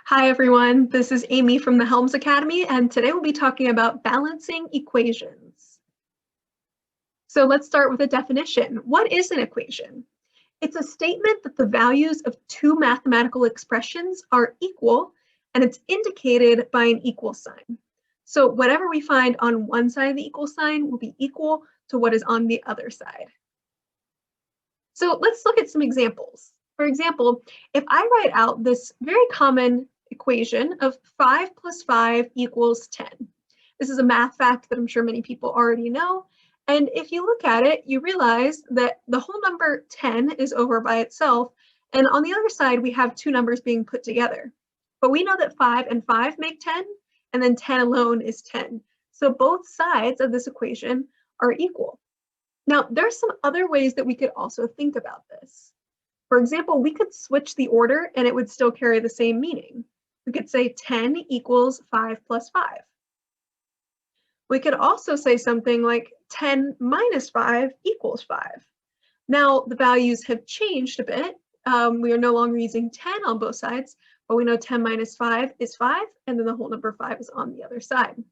Hi everyone, this is Amy from the Helms Academy, and today we'll be talking about balancing equations. So let's start with a definition. What is an equation? It's a statement that the values of two mathematical expressions are equal, and it's indicated by an equal sign. So whatever we find on one side of the equal sign will be equal to what is on the other side. So let's look at some examples. For example, if I write out this very common equation of 5 plus 5 equals 10. This is a math fact that I'm sure many people already know. And if you look at it, you realize that the whole number 10 is over by itself. And on the other side, we have two numbers being put together. But we know that 5 and 5 make 10, and then 10 alone is 10. So both sides of this equation are equal. Now, there's some other ways that we could also think about this. For example, we could switch the order and it would still carry the same meaning. We could say 10 equals 5 plus 5. We could also say something like 10 minus 5 equals 5. Now, the values have changed a bit. We are no longer using 10 on both sides, but we know 10 minus 5 is 5, and then the whole number 5 is on the other side.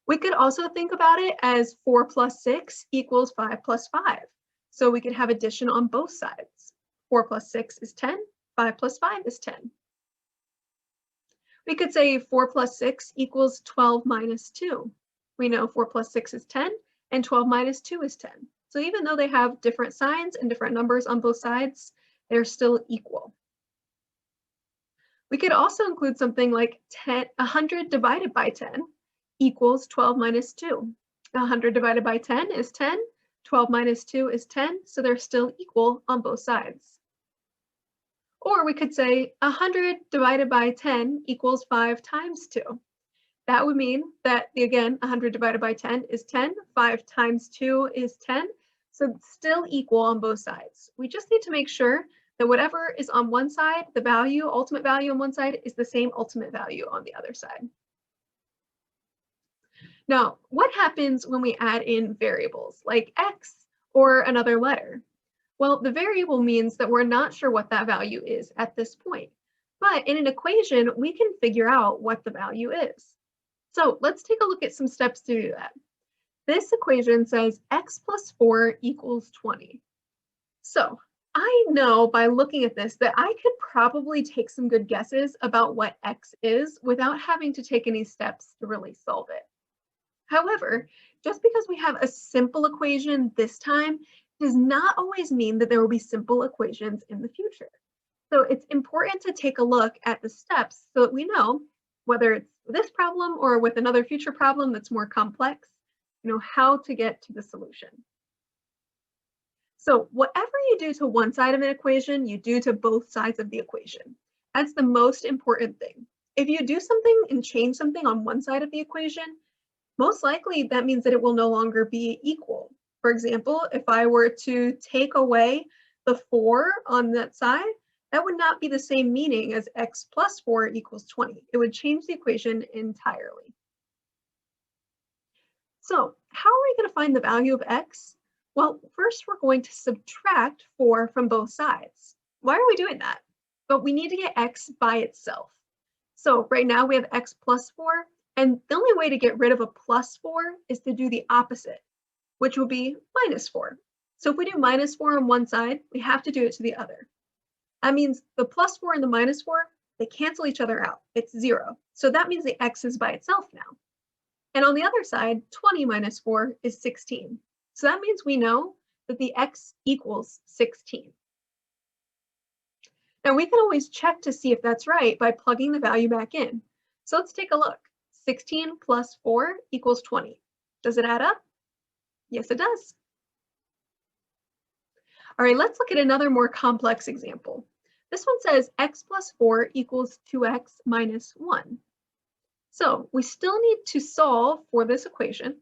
We could also think about it as 4 plus 6 equals 5 plus 5. So we could have addition on both sides. 4 plus 6 is 10, 5 plus 5 is 10. We could say 4 plus 6 equals 12 minus 2. We know 4 plus 6 is 10, and 12 minus 2 is 10. So even though they have different signs and different numbers on both sides, they're still equal. We could also include something like 100 divided by 10 equals 12 minus 2. 100 divided by 10 is 10, 12 minus 2 is 10, so they're still equal on both sides. Or we could say 100 divided by 10 equals 5 times 2. That would mean that, again, 100 divided by 10 is 10, 5 times 2 is 10, so it's still equal on both sides. We just need to make sure that whatever is on one side, the value, ultimate value on one side, is the same ultimate value on the other side. Now, what happens when we add in variables like x or another letter? Well, the variable means that we're not sure what that value is at this point. But in an equation, we can figure out what the value is. So let's take a look at some steps to do that. This equation says x plus 4 equals 20. So I know by looking at this that I could probably take some good guesses about what x is without having to take any steps to really solve it. However, just because we have a simple equation this time does not always mean that there will be simple equations in the future. So it's important to take a look at the steps so that we know whether it's this problem or with another future problem that's more complex, how to get to the solution. So whatever you do to one side of an equation, you do to both sides of the equation. That's the most important thing. If you do something and change something on one side of the equation, most likely that means that it will no longer be equal. For example, if I were to take away the 4 on that side, that would not be the same meaning as x plus 4 equals 20. It would change the equation entirely. So how are we going to find the value of x? Well, first we're going to subtract 4 from both sides. Why are we doing that? But we need to get x by itself. So right now we have x plus 4, and the only way to get rid of a plus 4 is to do the opposite, which will be minus 4. So if we do minus 4 on one side, we have to do it to the other. That means the plus 4 and the minus 4, they cancel each other out. It's 0. So that means the x is by itself now. And on the other side, 20 minus 4 is 16. So that means we know that the x equals 16. Now we can always check to see if that's right by plugging the value back in. So let's take a look. 16 plus 4 equals 20. Does it add up? Yes, it does. All right, let's look at another more complex example. This one says x plus 4 equals 2x minus 1. So we still need to solve for this equation,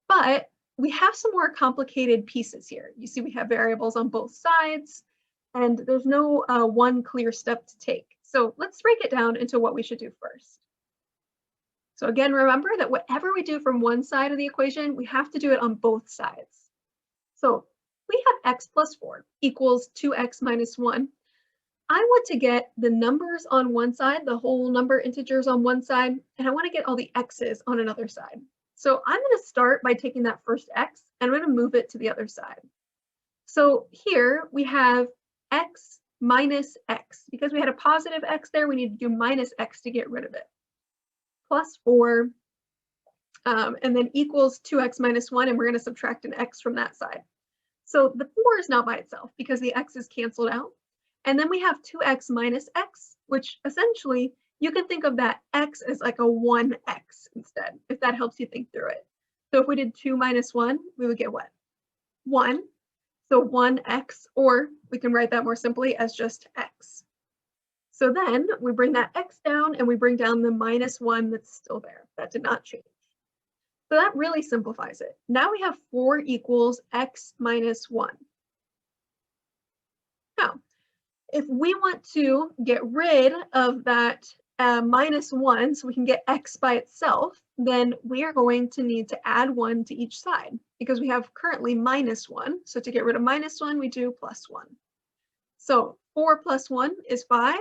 but we have some more complicated pieces here. You see we have variables on both sides, and there's no one clear step to take. So let's break it down into what we should do first. So again, remember that whatever we do from one side of the equation, we have to do it on both sides. So we have x plus 4 equals 2x minus 1. I want to get the numbers on one side, the whole number integers on one side, and I want to get all the x's on another side. So I'm going to start by taking that first x, and I'm going to move it to the other side. So here we have x minus x. Because we had a positive x there, we need to do minus x to get rid of it. Plus 4, and then equals 2x minus 1, and we're going to subtract an x from that side. So the 4 is now by itself because the x is canceled out. And then we have 2x minus x, which essentially you can think of that x as like a 1x instead, if that helps you think through it. So if we did 2 minus 1, we would get what? 1. So 1x, or we can write that more simply as just x. So then we bring that x down and we bring down the minus 1 that's still there. That did not change. So that really simplifies it. Now we have 4 equals x minus 1. Now, if we want to get rid of that minus 1 so we can get x by itself, then we are going to need to add 1 to each side because we have currently minus 1. So to get rid of minus 1, we do plus 1. So 4 plus 1 is 5,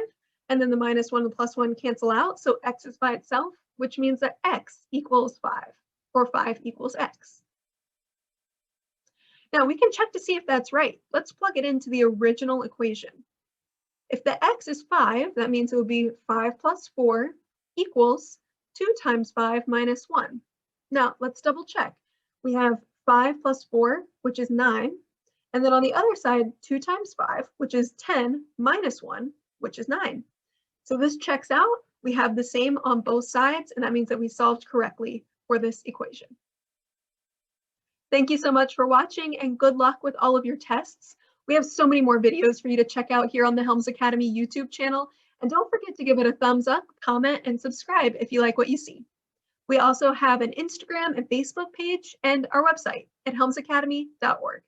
and then the minus 1 and plus 1 cancel out, so x is by itself, which means that x equals 5, or 5 equals x. Now we can check to see if that's right. Let's plug it into the original equation. If the x is 5, that means it would be 5 plus 4 equals 2 times 5 minus 1. Now let's double check. We have 5 plus 4, which is 9. And then on the other side, 2 times 5, which is 10, minus 1, which is 9. So this checks out. We have the same on both sides, and that means that we solved correctly for this equation. Thank you so much for watching, and good luck with all of your tests. We have so many more videos for you to check out here on the Helms Academy YouTube channel. And don't forget to give it a thumbs up, comment, and subscribe if you like what you see. We also have an Instagram and Facebook page and our website at helmsacademy.org.